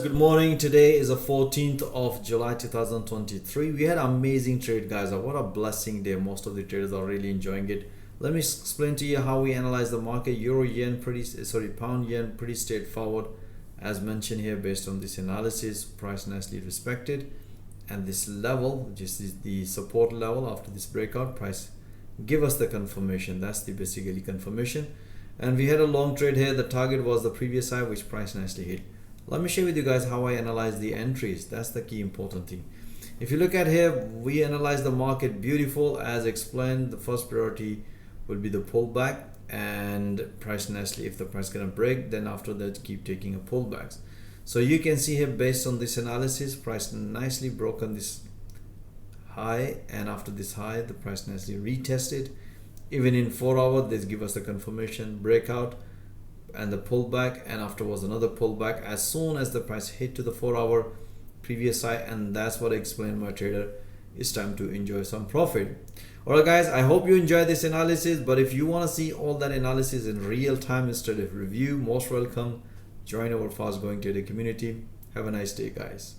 good morning. Today is the 14th of July 2023. We had an amazing trade, guys. What a blessing day. Most of the traders are really enjoying it. Let me explain to you how we analyze the market. Euro yen pound yen pretty straightforward as mentioned here. Based on this analysis, price nicely respected, and this level, which is the support level after this breakout, price give us the confirmation. That's the basically confirmation. And we had a long trade here. The target was the previous high, which price nicely hit. Let me share with you guys how I analyze the entries. That's the key important thing. If you look at here, we analyze the market beautiful. As explained, the first priority will be the pullback and price nicely. If the price gonna break, then after that keep taking a pullbacks. So you can see here, based on this analysis, price nicely broken this high, and after this high the price nicely retested. Even in 4 hours, this give us the confirmation breakout and the pullback, and afterwards another pullback as soon as the price hit to the 4-hour previous high. And that's what I explained my trader, it's time to enjoy some profit. Alright guys, I hope you enjoy this analysis, but if you want to see all that analysis in real time instead of review, most welcome, join our fast growing trader community. Have a nice day, guys.